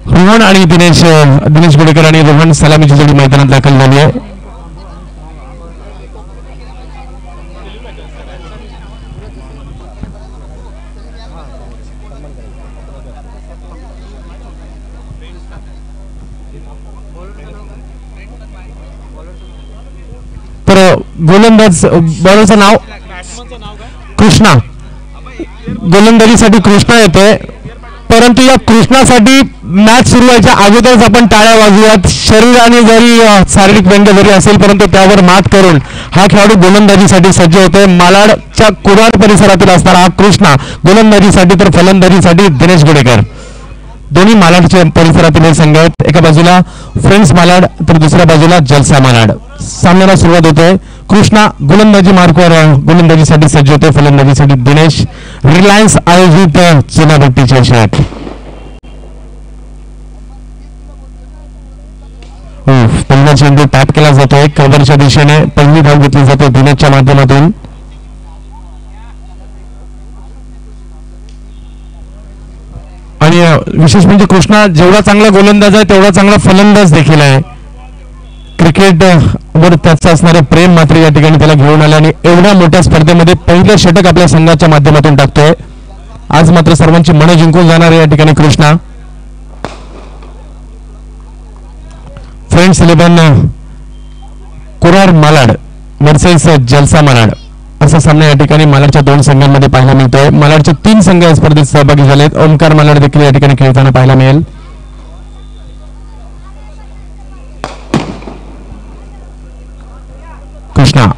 रोहन आणि दिनेश गुडेकर आणि रोहन सलामीची जोडी मैदानात दाखल झाली आहे. तर गोलंदाज बॉलरचं नाव कृष्णा, गोलंदाजीसाठी कृष्णा येतोय. परंतु या कृष्णासाठी मॅच सुरू व्हायच्या अगोदरच आपण टाळ्या वाजवूयात. शरीराने जरी शारीरिक व्यंग्य जरी असेल परंतु त्यावर मात करून हा खेळाडू गोलंदाजीसाठी सज्ज होतोय. मालाडच्या कुडाळ परिसरातील असणारा हा कृष्णा गोलंदाजीसाठी तर फलंदाजीसाठी दिनेश गुडेकर. दोन्ही मालाडच्या परिसरातील हे संघ आहेत. एका बाजूला फ्रेंड्स मालाड तर दुसऱ्या बाजूला जलसा मालाड. सामन्याला सुरुवात होतोय. कृष्णा गोलंदाजी मार्कवर गोलंदाजीसाठी सज्ज होते. फलंदाजीसाठी दिनेश. रिलायन्स आयोजित चुनाभट्टीचे शर्ट. पहिला चेंडू टॅप केला जातोय कव्हरच्या दिशेने. पहिली धाव घेतली जाते दिनेशच्या माध्यमातून. आणि विशेष म्हणजे कृष्णा जेवढा चांगला गोलंदाज आहे तेवढा चांगला फलंदाज देखील आहे. क्रिकेट वर त्याचं असणारे प्रेम मात्र या ठिकाणी त्याला घेऊन आले आणि एवढ्या मोठ्या स्पर्धेमध्ये पहिलं षटक आपल्या संघाच्या माध्यमातून टाकतोय. आज मात्र सर्वांची मनं जिंकून जाणार या ठिकाणी कृष्णा. फ्रेंड्स 11 कुरार मालाड वर्सेस जलसा मालाड असा सामना या ठिकाणी मालाडच्या दोन संघांमध्ये पाहायला मिळतोय. मालाडचे 3 संघ या स्पर्धेत सहभागी झालेत. ओमकार मालाड देखील या ठिकाणी खेळताना पाहायला मिळेल. कृष्णा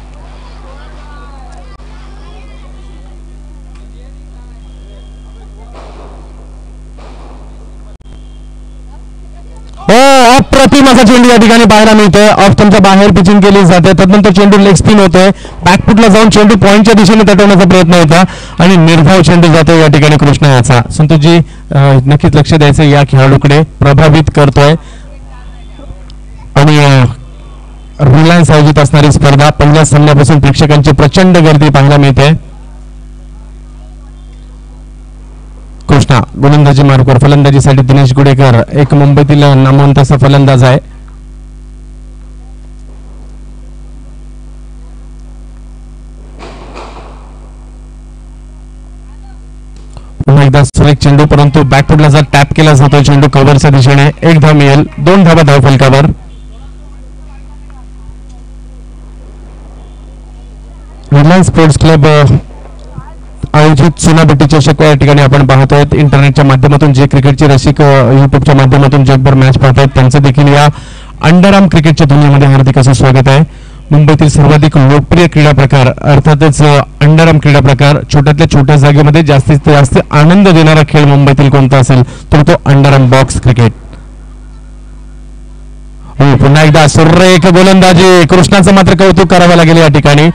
अप्रतिम असा चेंडू या ठिकाणी पाहायला मिळतोय. ऑफ स्टंपच्या बाहेर पिचिंग केली जाते. तदनंतर चेंडू लेग स्पिन होतोय. बॅकफुटला जाऊन चेंडू पॉइंटच्या दिशेने तटवण्याचा प्रयत्न होता आणि निर्धाव चेंडू जातो या ठिकाणी कृष्णा याचा. संतोषजी नक्कीच लक्ष द्यायचं या खेळाडूकडे. प्रभावित करतोय आणि रिलायन्स आयोजित असणारी स्पर्धा पहिल्या सामन्यापासून प्रेक्षकांची प्रचंड गर्दी पाहायला मिळते. कृष्णा गोलंदाजी मार्कवर. फलंदाजीसाठी दिनेश गुडेकर एक मुंबईतील नामवंत असा फलंदाज आहे. पुन्हा एकदा सुरेख चेंडू परंतु बॅकफुटला जर टॅप केला जातो चेंडू कव्हरच्या दिशेने. 1 धाव मिळेल. 2 धावा धाव फलकावर. रिलायन्स स्पोर्ट्स क्लब आयोजित चुनाभट्टी चषक या ठिकाणी आपण पाहतोय. इंटरनेटच्या माध्यमातून जे क्रिकेटचे रसिक युट्यूबच्या माध्यमातून जगभर मॅच पाहतायत त्यांचं देखील या अंडरआर्म क्रिकेटच्या दुनियेमध्ये हार्दिक असं स्वागत आहे. मुंबईतील सर्वाधिक लोकप्रिय क्रीडा प्रकार अर्थातच अंडरआर्म क्रीडा प्रकार. छोट्यातल्या छोट्या जागेमध्ये जास्तीत जास्त आनंद देणारा खेळ मुंबईतील कोणता असेल तर तो अंडरआर्म बॉक्स क्रिकेट. पुन्हा एकदा सुरेख गोलंदाजी. कृष्णाचं मात्र कौतुक करावं लागेल या ठिकाणी.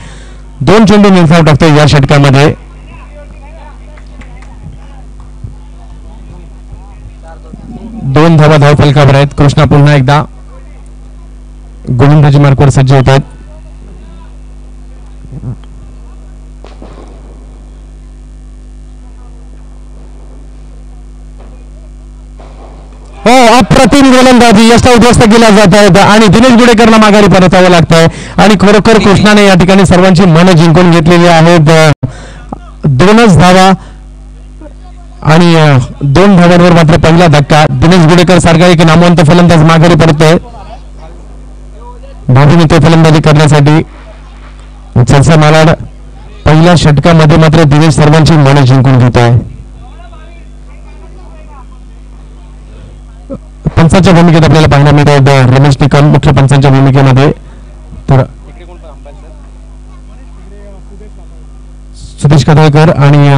2 चेंडू निर्धाव टाकतो या षटकामध्ये. दोन धावा धाव फलकावर आहेत. कृष्णा पुन्हा एकदा गोलंदाजी मार्कवर सज्ज होत आहेत. अप्रतिम गोलंदाजी यष्टा उद्ध्वस्त केला जात आहेत आणि दिनेश गुडेकरला माघारी परतावं लागतंय आणि खरोखर कृष्णाने या ठिकाणी सर्वांची मनं जिंकून घेतलेली आहेत. 2च धावा आणि 2 धावांवर मात्र पहिला धक्का. दिनेश गुडेकर सारखा एक नामवंत फलंदाज माघारी परतोय. धावून येतो फलंदाजी करण्यासाठी. जलसा मालाड पहिल्या षटकामध्ये मात्र दिनेश सर्वांची मनं जिंकून घेतोय. पंचांच्या भूमिकेत आपल्याला पाहायला मिळत आहेत रमेश निकम मुख्य पंचांच्या भूमिकेमध्ये. तर सुदेश कदळकर आणि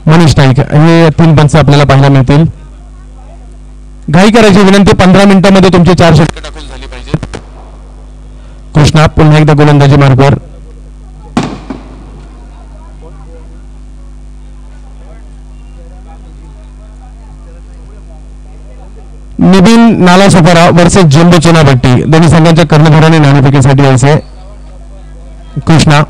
मनीष नाईक हे 3 पंच आपल्याला पाहायला मिळतील. घाई करायची विनंती. 15 मिनिटांमध्ये तुमचे 4 षटके दाखल झाली पाहिजेत. कृष्णा पुन्हा एकदा गोलंदाजी मार्गवर. निबिन नालासोपारा वर्सेस जंबो चुनाभट्टी. दोन्ही संघांच्या कर्णधाराने नाणेफेकीसाठी यायचे. कृष्णा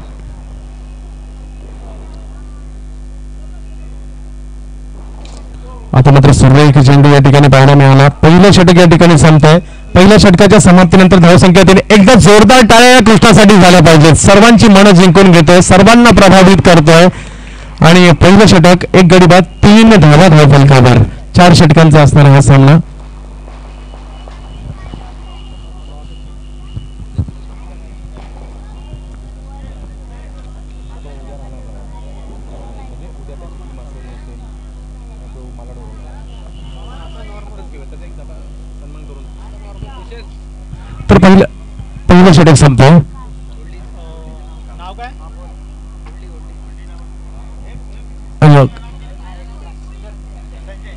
आता मात्र सुरेख चेंडू या ठिकाणी पाहायला मिळाला. पहिलं षटक या ठिकाणी संपतंय. पहिल्या षटकाच्या समाप्तीनंतर धावसंख्या त्याने एकदा जोरदार टाळ्या कृष्णासाठी झाल्या पाहिजेत. सर्वांची मनं जिंकून घेतोय, सर्वांना प्रभावित करतोय आणि पहिलं षटक 1 गडी बाद 3 धावा धावफलकावर. 4 षटकांचा असणारा हा सामना. तर पहिलं षटक संपतंय.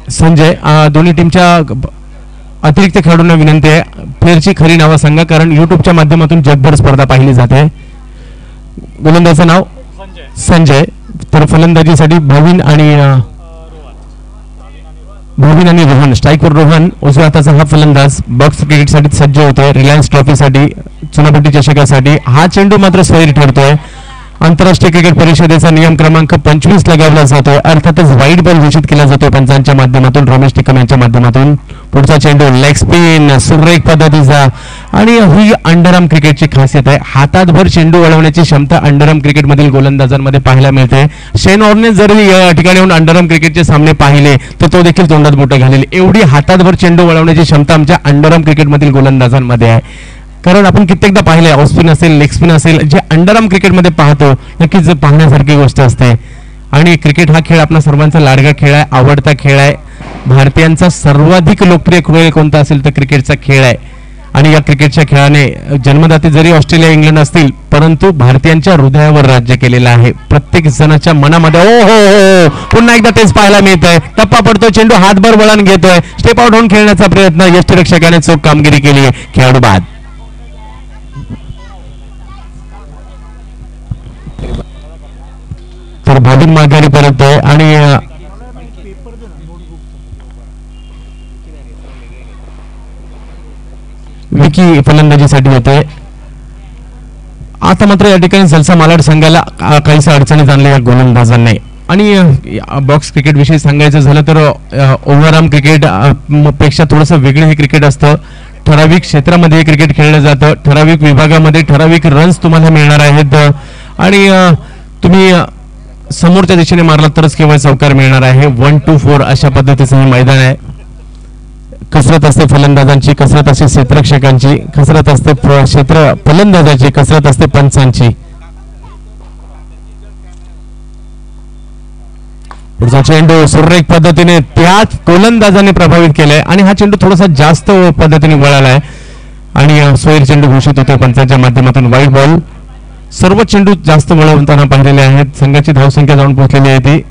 संजय, दोन्ही टीमच्या अतिरिक्त खेळाडूंना विनंती आहे, प्लेअरची खरी नावं सांगा, कारण युट्यूबच्या माध्यमातून जगभर स्पर्धा पाहिली जाते. गोलंदाजाचं नाव संजय. तर फलंदाजीसाठी भाविन आणि रोहन. स्ट्राईकवर रोहन, उजव्या हाताचा हा फलंदाज बॉक्स क्रिकेटसाठी सज्ज होतोय. रिलायन्स ट्रॉफीसाठी, चुनापट्टी चषकासाठी हा चेंडू मात्र स्वैर ठरतोय. आंतरराष्ट्रीय क्रिकेट परिषदेचा नियम क्रमांक 25 लगावला जातोय. अर्थातच वाईट बॉल घोषित केला जातोय पंचांच्या माध्यमातून, रमेश टिकम यांच्या माध्यमातून. पुढचा चेंडू लेग स्पिन सुरेख पद्धतीचा. आणि ही अंडरआर्म क्रिकेटची खासियत आहे, हातात भर चेंडू वळवण्याची क्षमता अंडरआर्म क्रिकेटमधील गोलंदाजांमध्ये पाहायला मिळते. शेन वॉर्नने जरी या ठिकाणी येऊन अंडरआर्म क्रिकेटचे सामने पाहिले तर तो देखील तोंडात बोटं घालेल, एवढी हातात भर चेंडू वळवण्याची क्षमता आमच्या अंडरआर्म क्रिकेटमधील गोलंदाजांमध्ये आहे. कारण आपण कित्येकदा पाहिले, ऑफ स्पिन असेल, लेग स्पिन असेल, जे अंडरआर्म क्रिकेटमध्ये पाहतो नक्कीच पाहण्यासारखी गोष्ट असते. आणि क्रिकेट हा खेळ आपला सर्वांचा लाडका खेळ आहे, आवडता खेळ आहे. भारतीयांचा सर्वाधिक लोकप्रिय खेळ कोणता असेल तर क्रिकेटचा खेळ आहे. आणि या क्रिकेटच्या खेळाने जन्मदाते जरी ऑस्ट्रेलिया, इंग्लंड असतील, परंतु भारतीयांच्या हृदयावर राज्य केलेलं आहे. प्रत्येक जणाच्या मनामध्ये ओ हो पुन्हा एकदा तेच पाहायला मिळत आहे. टप्पा पडतोय, चेंडू हातभर वळण घेतोय, स्टेप आउट होऊन खेळण्याचा प्रयत्न, यष्टिरक्षकाने चोख कामगिरी केली, खेळाडू बाद. तर भाविक माघारी परततोय आणि विकी फलंदाजीसाठी होते. आता मात्र या ठिकाणी जलसा मालाड संघाला काहीसा अडचणीत आणल्या या गोलंदाजांनी. आणि बॉक्स क्रिकेट विषयी सांगायचं झालं तर ओव्हरआर्म क्रिकेट पेक्षा थोडंसं वेगळं हे क्रिकेट असतं. ठराविक क्षेत्रामध्ये हे क्रिकेट खेळलं जातं, ठराविक विभागामध्ये ठराविक रन्स तुम्हाला मिळणार आहेत आणि तुम्ही समोरच्या दिशेने मारला तरच केवळ चौकार मिळणार आहे. 1 to 4 अशा पद्धतीचं हे मैदान आहे. कसरत असते फलंदाजांची, कसरत असते क्षेत्ररक्षकांची, कसरत असते क्षेत्र फलंदाजाची, कसरत असते पंचांची. पुढचा चेंडू सुरेख पद्धतीने त्याच गोलंदाजाने प्रभावित केलाय आणि हा चेंडू थोडासा जास्त पद्धतीने वळालाय आणि सोयीर चेंडू घोषित होतोय पंचांच्या माध्यमातून. वाईट बॉल. सर्व चेंडू जास्त वळवताना पाहिलेले आहेत. संघाची धावसंख्या जाऊन पोहोचलेली आहे ती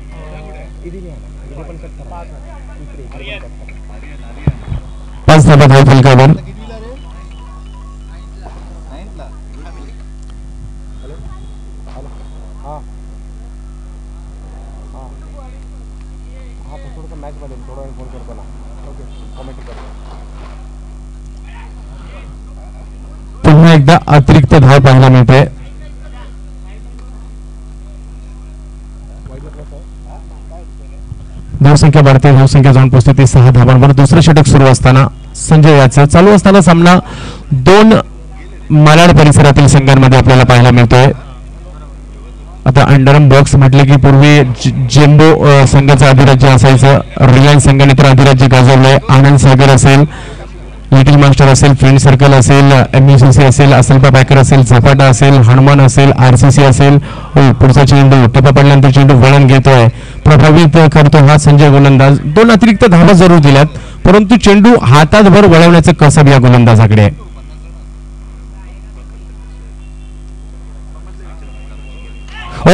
5 धावा धावफलकावर. पुन्हा एकदा अतिरिक्त धाव पाहायला मिळते. धावसंख्या वाढते, धावसंख्या जाऊन पोहोचते ती 6 धावांवर. दुसरं षटक सुरू असताना संजय याचं चालू असताना सामना 2 मालाड परिसरातील संघांमध्ये आपल्याला पाहायला मिळतोय. आता अंडरआर्म बॉक्स म्हटले की पूर्वी जेम्बो संघाचं अधिराज्य असायचं. रिलायन्स संघाने तर अधिराज्य गाजवलंय. आनंद सागर असेल, लिटिल मास्टर असेल, फ्रेंड सर्कल असेल, MUCC असेल, असल्पा पॅकर असेल, झपाटा असेल, हनुमान असेल, RCC असेल. पुढचा चेंडू टप्पा पडल्यानंतर चेंडू वळण घेतोय, प्रभावित करतो हा संजय गोलंदाज. 2 अतिरिक्त धावा जरूर दिल्यात, परंतु चेंडू हातात भर वळवण्याचं कसब या गोलंदाजाकडे आहे. हो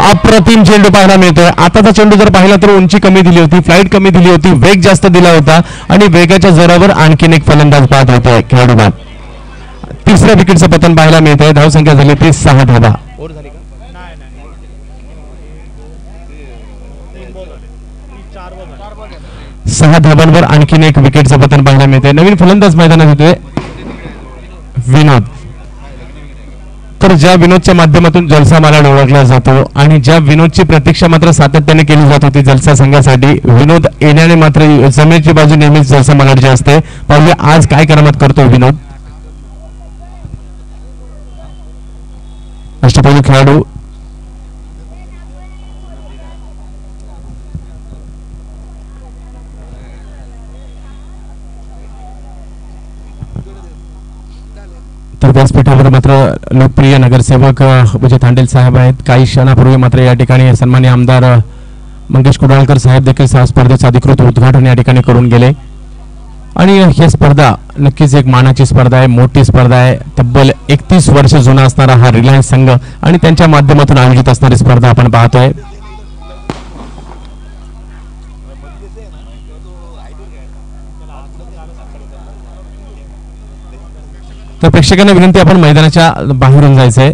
अप्रतिम चेंडू पाहायला मिळतोय. आताचा चेंडू जर पाहिला तर उंची कमी दिली होती, फ्लाईट कमी दिली होती, वेग जास्त दिला होता आणि वेगाच्या जोरावर आणखीन एक फलंदाज बाद होतोय, खेळाडू बाद. तिसऱ्या विकेटचं पतन पाहायला मिळतंय. धावसंख्या झाली ती 6 धावा. 6 धावांवर आणखीन एक विकेटचं पतन पाहायला मिळतंय. नवीन फलंदाज मैदानात येतोय विनोद. तर ज्या विनोदच्या माध्यमातून जलसा मालाड ओळखला जातो आणि ज्या विनोदची प्रतीक्षा मात्र सातत्याने केली जात होती जलसा संघासाठी, विनोद येण्याने मात्र जमेची बाजू नेहमीच जलसा मालाडची असते. पाहूया आज काय करामत करतो विनोद. अष्टपैलू खेळाडू तर व्यासपीठावर मात्र लोकप्रिय नगरसेवक विजय थांडेल साहेब आहेत. काही क्षणापूर्वी मात्र या ठिकाणी सन्माननीय आमदार मंगेश कुडाळकर साहेब देखील स्पर्धेचं अधिकृत उद्घाटन या ठिकाणी करून गेले. आणि ही स्पर्धा नक्कीच एक मानाची स्पर्धा आहे, मोठी स्पर्धा आहे. तब्बल 31 वर्ष जुना असणारा हा रिलायन्स संघ आणि त्यांच्या माध्यमातून आयोजित असणारी स्पर्धा आपण पाहतोय. तर प्रेक्षकांना विनंती, आपण मैदानाच्या बाहेरून जायचंय.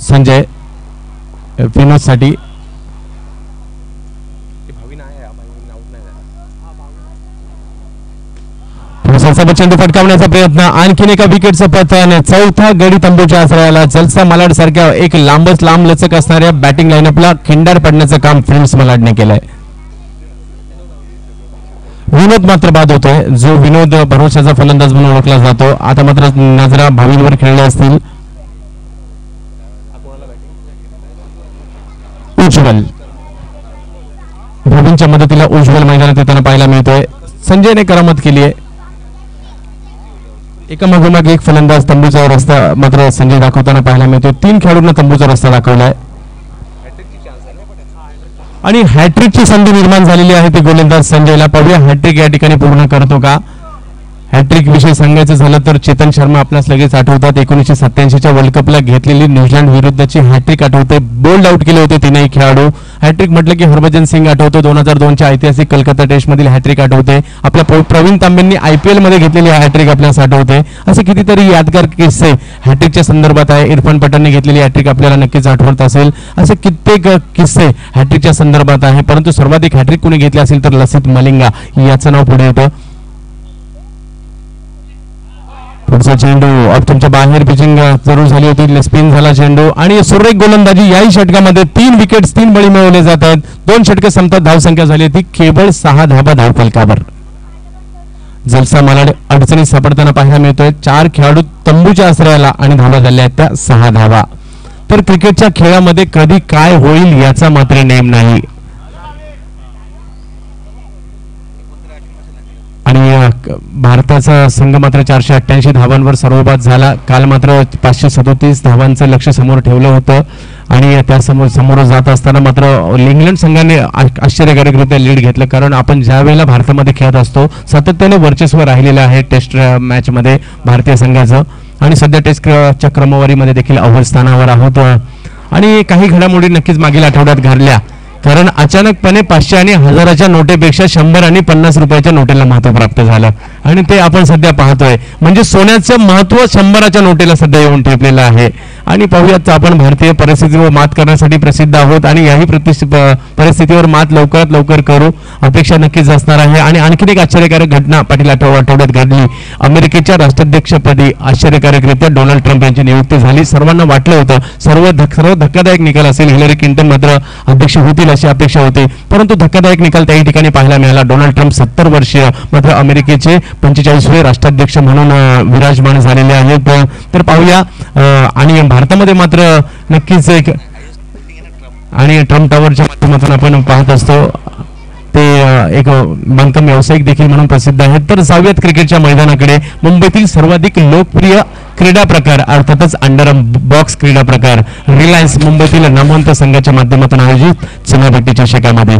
संजय विनोद साठी चेंडू फटकावण्याचा प्रयत्न, आणखीन एका विकेटचं पतन. चौथा गडी तंबूच्या आश्रयाला जलसा मालाड सारख्या एक लांबच लांब लचक असणाऱ्या बॅटिंग लाईनअपला खिंडार पडण्याचं काम फ्रेंड्स मालाडने केलंय. विनोद मात्र बाद होतोय, जो विनोद भरोशाचा फलंदाज म्हणून ओळखला जातो. आता मात्र नजरा भावींवर खेळल्या असतील. उज्ज्वल भावींच्या मदतीला उज्ज्वल मैदानात येताना पाहायला मिळतोय. संजयने करामत केली आहे. एका मागोमाग एक फलंदाज तंबूचा रस्ता मात्र संजय दाखवताना पाहायला मिळतोय. 3 खेळाडूंना तंबूचा रस्ता दाखवलाय आणि हॅट्रिकची संधी निर्माण झालेली आहे ती गोलंदाज संजयला. पाहूया हॅट्रिक या ठिकाणी पूर्ण करतो का. हॅट्रिक विषयी सांगायचं झालं तर चेतन शर्मा आपल्यास लगेच आठवतात. 1987च्या वर्ल्ड कपला घेतलेली न्यूझीलंड विरुद्धची हॅट्रिक आठवते. बोल्ड आउट केले होते तीनही खेळाडू. हॅट्रिक म्हटलं की हरभजन सिंग आठवतो. 2002च्या ऐतिहासिक कलकत्ता टेस्ट मधील हॅट्रिक आठवते. आपल्या प्रवीण तांबेंनी IPL मध्ये घेतलेली हॅट्रिक आपल्याला आठवते. असे कितीतरी यादगार किस्से हॅट्रिकच्या संदर्भात आहे. इरफान पठाणने घेतलेली हॅट्रिक आपल्याला नक्कीच आठवत असेल. असे कित्येक किस्से हॅट्रिकच्या संदर्भात आहे. परंतु सर्वाधिक हॅट्रिक कोणी घेतली असेल तर लसित मलिंगा याचं नाव पुढे येतं. पुढचा चेंडू तुमच्या बाहेर पिचिंग जरूर झाली होती. स्पिन झाला चेंडू आणि सुरेख गोलंदाजी. याही षटकामध्ये 3 विकेट्स 3 बळी मिळवले जात आहेत. 2 षटके संपतात. धावसंख्या झाली होती केवळ 6 धावा धावफलकावर. जलसा मालाड अडचणीत सापडताना पाहायला मिळतोय. 4 खेळाडू तंबूच्या आश्रयाला आणि धावा झाल्या आहेत त्या 6 धावा. तर क्रिकेटच्या खेळामध्ये कधी काय होईल याचा मात्र नेम नाही. आणि भारताचा संघ मात्र 488 धावांवर सर्वबाद झाला. काल मात्र 537 धावांचं लक्ष समोर ठेवलं होतं आणि त्या समोर जात असताना मात्र इंग्लंड संघाने आश्चर्यकारकरित्या लीड घेतलं. कारण आपण ज्या वेळेला भारतामध्ये खेळत असतो सातत्याने वर्चस्व राहिलेलं आहे टेस्ट मॅच मध्ये भारतीय संघाचं आणि सध्या टेस्टच्या क्रमवारीमध्ये देखील अव्वल स्थानावर आहोत. आणि काही घडामोडी नक्कीच मागील आठवड्यात घडल्या. कारण अचानकपणे 500 आणि 1000च्या नोटेपेक्षा 100 आणि 50 रुपयाच्या नोटेला महत्व प्राप्त झालं आणि ते आपण सध्या पाहतोय. म्हणजे सोन्याचं महत्व 100च्या नोटेला सध्या येऊन ठेपलेलं आहे. आणि पाहूयात, आपण भारतीय परिस्थितीवर मात करण्यासाठी प्रसिद्ध आहोत आणि याही परिस्थितीवर मात लवकरात लवकर करू अपेक्षा नक्कीच असणार आहे. आणि आणखीन एक आश्चर्यकारक घटना पाटील आठवड्यात घडली. अमेरिकेच्या राष्ट्राध्यक्षपदी आश्चर्यकारकरित्या डोनाल्ड ट्रम्प यांची नियुक्ती झाली. सर्वांना वाटलं होतं सर्व धक्कादायक निकाल असेल, हिलरी क्लिंटन मात्र अध्यक्ष होतील अशी अपेक्षा होती. परंतु धक्कादायक निकाल त्याही ठिकाणी पाहायला मिळाला. डोनाल्ड ट्रम्प 70 वर्षीय मात्र अमेरिकेचे 45वे राष्ट्राध्यक्ष म्हणून विराजमान झालेले आहेत. तर पाहूया. आणि भारतामध्ये मात्र नक्कीच एक आणि ट्रम्प टावरच्या माध्यमातून आपण पाहत असतो ते एक बांधकाम व्यावसायिक देखील म्हणून प्रसिद्ध आहेत. तर जाऊयात क्रिकेटच्या मैदानाकडे. मुंबईतील सर्वाधिक लोकप्रिय क्रीडा प्रकार अर्थातच अंडर बॉक्स क्रीडा प्रकार रिलायन्स मुंबईतील नामवंत संघाच्या माध्यमातून आयोजित चुनाभट्टी चषकामध्ये.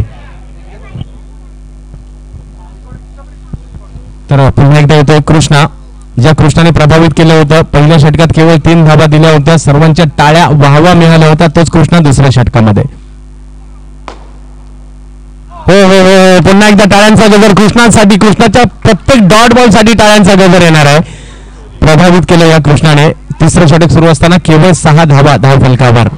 तर पुन्हा एकदा येतोय कृष्णा, ज्या कृष्णाने प्रभावित केलं होतं. पहिल्या षटकात केवळ 3 धावा दिल्या होत्या, सर्वांच्या टाळ्या वाहवा मिळाल्या होत्या. तोच कृष्णा दुसऱ्या षटकामध्ये. हो हो हो, पुन्हा एकदा टाळ्यांचा गजर कृष्णासाठी. कृष्णाच्या प्रत्येक डॉट बॉल साठी टाळ्यांचा गजर येणार आहे. प्रभावित केलं या कृष्णाने. तिसरं षटक सुरू असताना केवळ 6 धावा धावफलकावर.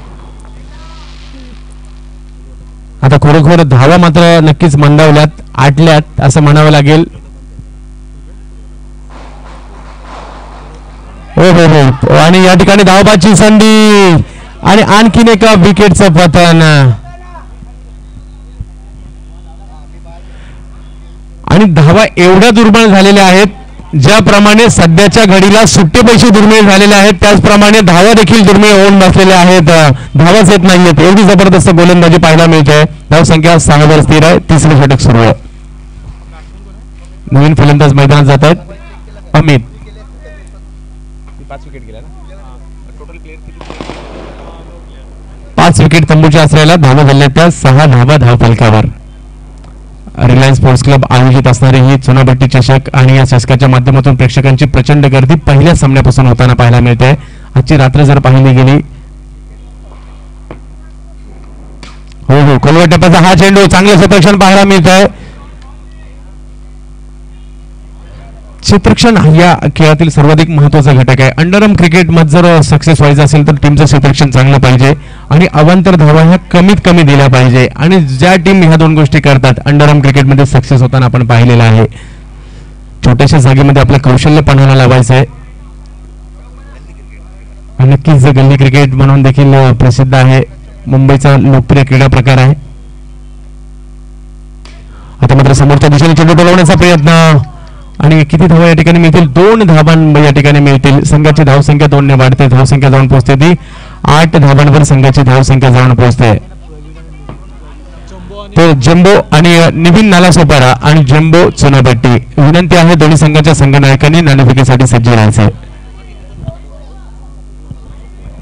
आता खरोखर धावा मात्र नक्कीच मंदावल्यात, आटल्यात असं म्हणावं लागेल. हो हो हो. आणि या ठिकाणी धावबाची संधी आणि आणखीन एका विकेटचं पतन. आणि धावा एवढ्या दुर्बळ झालेल्या आहेत, ज्याप्रमाणे सध्याच्या घडीला सुट्टे पैसे दुर्मिळ झालेले आहेत त्याचप्रमाणे धावा देखील दुर्मिळ होऊन बसलेल्या आहेत. धावाच येत नाहीयेत. एवढी जबरदस्त गोलंदाजी पाहायला मिळते. धाव संख्या 6 वर स्थिर आहे. तिसरे षटक सुरू आहे. नवीन फलंदाज मैदानात जात आहेत. अमित 5 विकेट तंबूच्या आश्रयाला धावा झाल्या त्या 6 धावा धावफलकावर. रिलायन्स स्पोर्ट्स क्लब आयोजित असणारी ही चुनाभट्टी चषक आणि या चषकाच्या माध्यमातून प्रेक्षकांची प्रचंड गर्दी पहिल्या सामन्यापासून होताना पाहायला मिळते. आजची रात्र जर पाहिली गेली, हो हो, खोलवर टप्प्याचा हा चेंडू, चांगलं क्षेत्ररक्षण पाहायला मिळत आहे. क्षेत्ररक्षण या खेळातील सर्वाधिक महत्वाचा घटक आहे. अंडरआर्म क्रिकेटमध्ये जर सक्सेस व्हायचं असेल तर टीमचं क्षेत्ररक्षण चांगलं पाहिजे आणि अवांतर धावा ह्या कमीत कमी दिल्या पाहिजे. आणि ज्या टीम ह्या दोन गोष्टी करतात अंडरआर्म क्रिकेटमध्ये सक्सेस होताना आपण पाहिलेलं आहे. छोट्याशा जागेमध्ये आपलं कौशल्य पणाला लावायचं आहे. आणि नक्कीच गल्ली क्रिकेट म्हणून देखील प्रसिद्ध आहे. मुंबईचा लोकप्रिय क्रीडा प्रकार आहे. आता मात्र समोरच्या दिशेने चेंडू टोलवण्याचा प्रयत्न आणि किती धावा या ठिकाणी मिळतील? 2 धावा या ठिकाणी मिळतील. संघाची धावसंख्या 2 ने वाढते. धावसंख्या जाऊन पोहोचते ती 8 धावांवर संघाची धावसंख्या जाऊन पोहोचते. तो जम्बो आणि निविन नालासोपारा आणि जम्बो चुनाभट्टी. विनंती आहे दोन्ही संघाच्या संघनायकांनी नाणेफेकीसाठी सज्ज राहायचे.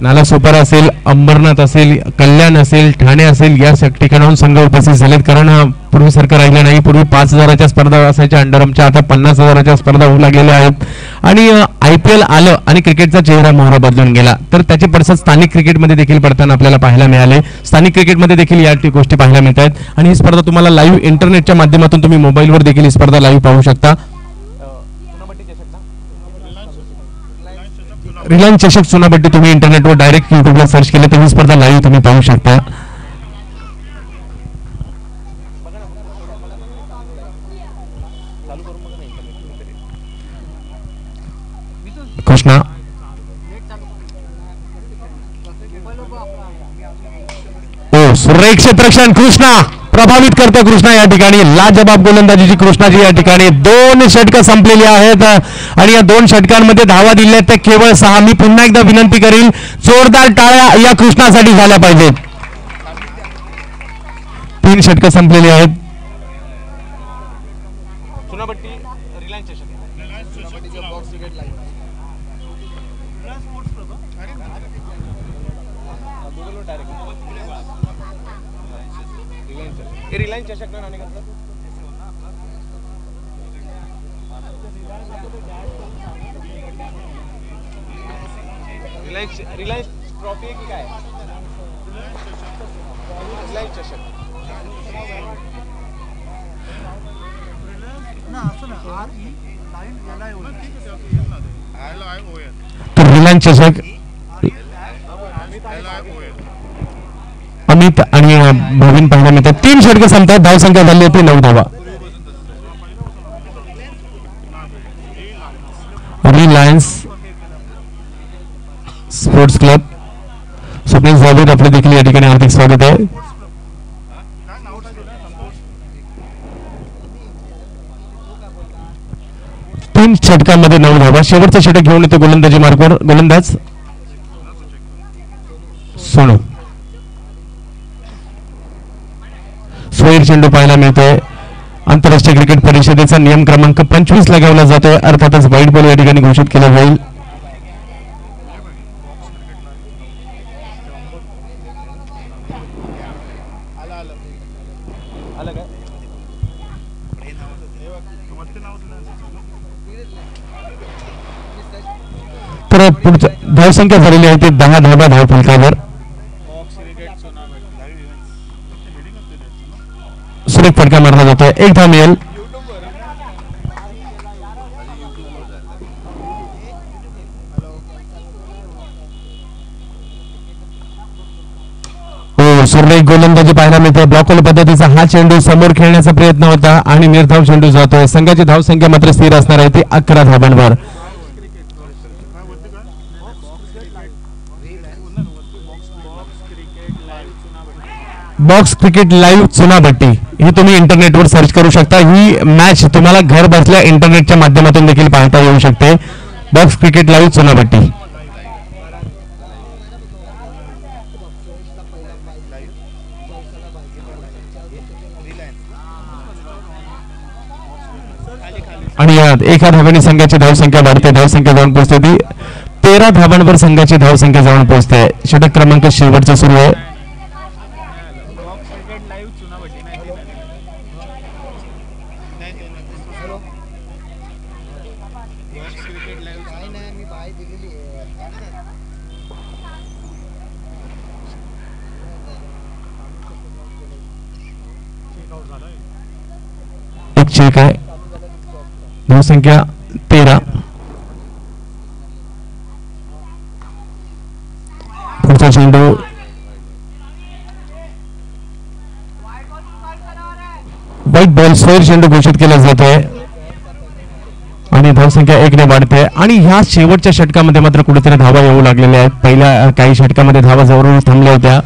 नालासोपारा असेल, अंबरनाथ असेल, कल्याण असेल, ठाणे असेल या ठिकाणाहून संघ उपस्थित झालेत. कारण पूर्वीसारखं राहिलं नाही. पूर्वी 5,000च्या स्पर्धा असायच्या अंडरआर्मच्या, आता 50,000च्या स्पर्धा होऊ लागलेल्या आहेत. आणि IPL आलं आणि क्रिकेटचा चेहरा मोहरा बदलून गेला. तर त्याचे पडसाद स्थानिक क्रिकेटमध्ये देखील पडताना आपल्याला पाहायला मिळाले. स्थानिक क्रिकेटमध्ये देखील या गोष्टी पाहायला मिळत आहेत. आणि ही स्पर्धा तुम्हाला लाईव्ह इंटरनेटच्या माध्यमातून तुम्ही मोबाईलवर देखील ही स्पर्धा लाईव्ह पाहू शकता. रिलायन्स चषक चुनाभट्टी तुम्ही इंटरनेटवर डायरेक्ट युट्यूबला सर्च केले तर ही स्पर्धा लाईव्ह तुम्ही पाहू शकता. कृष्णा ओ सुरेख क्षेत्ररक्षण कृष्णा प्रभावित करतो. कृष्णा या ठिकाणी लाजबाब गोलंदाजीची कृष्णाची या ठिकाणी 2 षटकं संपलेली आहेत आणि या 2 षटकांमध्ये धावा दिल्या त्या केवळ 6. मी पुन्हा एकदा विनंती करीन, जोरदार टाळ्या या कृष्णासाठी झाल्या पाहिजेत. 3 षटकं संपलेली आहेत. रिलायन्स चषक ना नाणे करतात. रिलायन्स ट्रॉफी आहे की काय? रिलायन्स चषक तर रिलायन्स चषक अमित आणि भवीन पाहायला मिळतात. 3 षटकं संपतात. धावसंख्या झाली होती 9 धावा. Reliance sports club Swapnil Javed आपले देखील या ठिकाणी हार्दिक स्वागत आहे. तीन षटकांमध्ये 9 धावा. शेवटचं षटक घेऊन येतो गोलंदाजी मार्गावर गोलंदाज सोनू. सोयीर चेंडू पाहायला मिळतोय. आंतरराष्ट्रीय क्रिकेट परिषदेचा नियम क्रमांक 25 लगावला जातोय. अर्थातच व्हाईट बॉल या ठिकाणी घोषित केला जाईल. तर पुढचं धावसंख्या झालेली आहे ते 10 धावा धावफलकावर. सुरेख फटका मारला जातोय. 1 धाव मिळेल. सुरेख गोलंदाजी पाहायला मिळते. ब्लॉकहोल पद्धतीचा हा चेंडू समोर खेळण्याचा प्रयत्न होता आणि निर्धाव चेंडू जातोय. संघाची धावसंख्या मात्र स्थिर असणार आहे ती 11 धावांवर. बॉक्स क्रिकेट लाईव्ह चुनाभट्टी ही तुम्ही इंटरनेटवर सर्च करू शकता. ही मॅच तुम्हाला घर बसल्या इंटरनेटच्या माध्यमातून देखील पाहता येऊ शकते. Box cricket live Chunabhatti. आणि यात एका धावांनी संघाची धावसंख्या वाढते. धावसंख्या जाऊन पोहोचते ती 13 धावांवर संघाची धावसंख्या जाऊन पोहोचते. षटक क्रमांक शेवटचा सुरू आहे. एक चेक आहे. धावसंख्या 13. पुढचा चेंडू व्हाईट बॉल स्क्वेअर चेंडू घोषित केला जातोय आणि धावसंख्या 1 ने वाढते. आणि ह्या शेवटच्या षटकामध्ये मात्र कुठेतरी धावा येऊ लागलेल्या आहेत. पहिल्या काही षटकामध्ये धावा जवळून थांबल्या होत्या.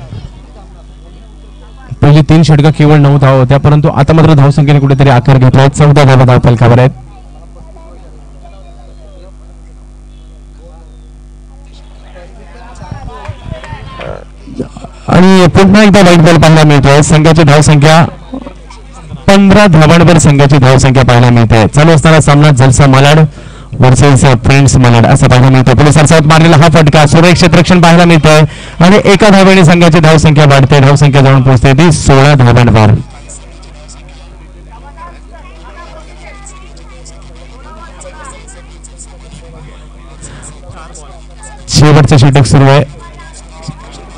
पहिली 3 षटकं केवळ 9 धावा होत्या, परंतु आता मात्र धावसंख्येने कुठेतरी आकार घेतलाय. 14 धावा धावफलकावर आहेत. आणि पुन्हा एकदा व्हाईट बॉल पाहायला मिळतोय. संघाची धावसंख्या 15 धावांवर संघाची धावसंख्या पाहायला मिळते. चालू असताना सामना जलसा मालाड वर्सेस फ्रेंड्स मालाड असा पाहायला मिळतो. पोलीस सरसावत मारलेला हा फटका सुरेख क्षेत्ररक्षण पाहायला मिळतोय आणि एका धावेने संघाची धावसंख्या वाढते. धावसंख्या जाऊन पोहोचते ती 16 धावांवर. शेवटचं षटक सुरू आहे.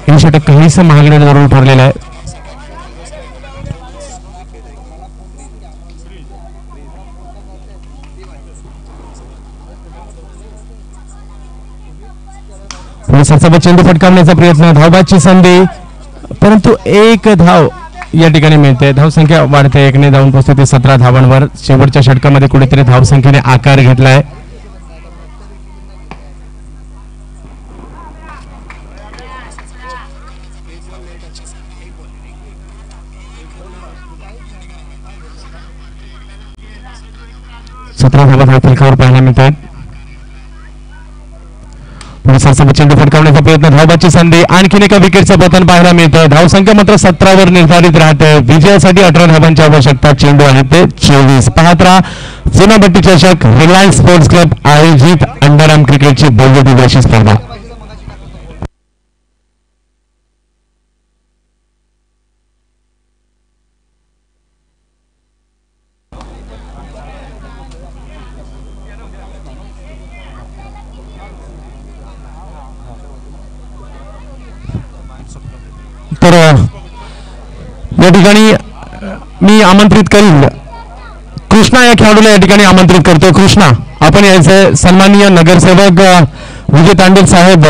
हे षटक काहीसं महागड्याने जरूर ठरलेलं आहे. पोलिसांसोबत चेंडू फटकावण्याचा प्रयत्न. धावबाची संधी, परंतु 1 धाव या ठिकाणी मिळते. धावसंख्या वाढते. 1 ने धावून पोहोचते ते 17 धावांवर. शेवटच्या षटकामध्ये कुठेतरी धावसंख्येने आकार घेतलाय. धावफलकावर पाहायला मिळतात. पोलिसांसोबत चेंडू फटकावण्याचा प्रयत्न. धावबाची संधी. आणखीन एका विकेटचं पतन पाहायला मिळतं. धावसंख्या मात्र 17 वर निर्धारित राहते. विजयासाठी 18 धावांची आवश्यकता. चेंडू आहे ते 24. पाहत राहा चुनाभट्टी चषक, रिलायन्स स्पोर्ट्स क्लब आयोजित अंडरआर्म क्रिकेटची भव्य दिव्य अशी स्पर्धा. तर या ठिकाणी मी आमंत्रित करीन कृष्णा या खेळाडूला या ठिकाणी आमंत्रित करतो. कृष्णा, आपण याचे सन्माननीय नगरसेवक विजय तांडेल साहेब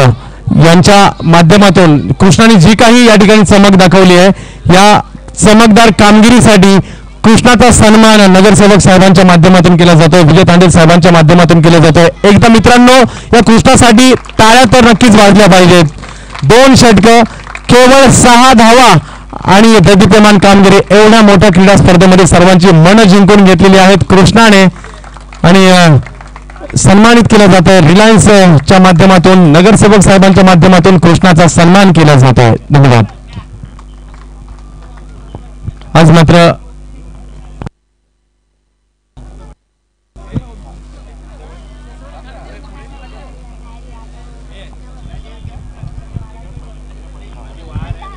यांच्या माध्यमातून कृष्णाने जी काही या ठिकाणी चमक दाखवली आहे, या चमकदार कामगिरीसाठी कृष्णाचा सन्मान नगरसेवक साहेबांच्या माध्यमातून केला जातोय, विजय तांडेल साहेबांच्या माध्यमातून केला जातोय. एकदा मित्रांनो या कृष्णासाठी टाळ्या तर नक्कीच वाजल्या पाहिजेत. 2 षटकं, केवळ 6 धावा आणि दैदिप्यमान कामगिरी एवढ्या मोठ्या क्रीडा स्पर्धेमध्ये सर्वांची मन जिंकून घेतलेली आहेत कृष्णाने आणि सन्मानित केलं जातंय. रिलायन्सच्या माध्यमातून नगरसेवक साहेबांच्या माध्यमातून कृष्णाचा सन्मान केला जातोय. धन्यवाद. आज मात्र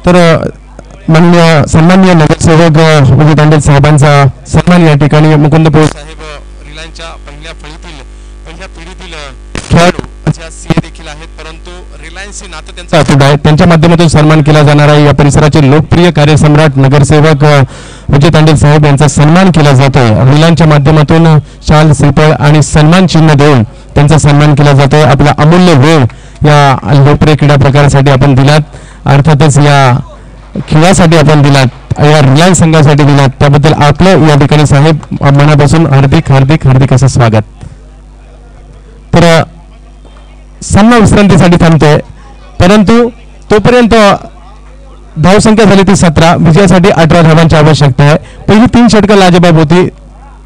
तर माननीय सन्माननीय नगरसेवक विजय तांडेल साहेबांचा सन्मान या ठिकाणी मुकुंद पोळ साहेब रिलायन्सच्या पहिल्या पिढीतील खेळाडू सीए देखील आहेत, परंतु रिलायन्सचे नातं त्यांचं अतूट आहे. त्यांच्या माध्यमातून सन्मान केला जाणार आहे. या परिसराचे लोकप्रिय कार्यसम्राट नगरसेवक विजय तांडेल साहेब यांचा सन्मान केला जातोय. रिलायन्सच्या माध्यमातून शाल, श्रीफळ आणि सन्मान चिन्ह देऊन त्यांचा सन्मान केला जातोय. आपला अमूल्य वेळ या लोकप्रिय क्रीडा प्रकारासाठी आपण दिलात, अर्थातच या खेळासाठी आपण दिलात, या रिलायन्स संघासाठी दिलात, त्याबद्दल आपलं या ठिकाणी साहेब मनापासून हार्दिक हार्दिक हार्दिक असं स्वागत. तर सामना विश्रांतीसाठी थांबतोय, परंतु तोपर्यंत धावसंख्या झाली ती 17. विजयासाठी 18 धावांची आवश्यकता आहे. पहिली 3 षटकं लाजबाब होती.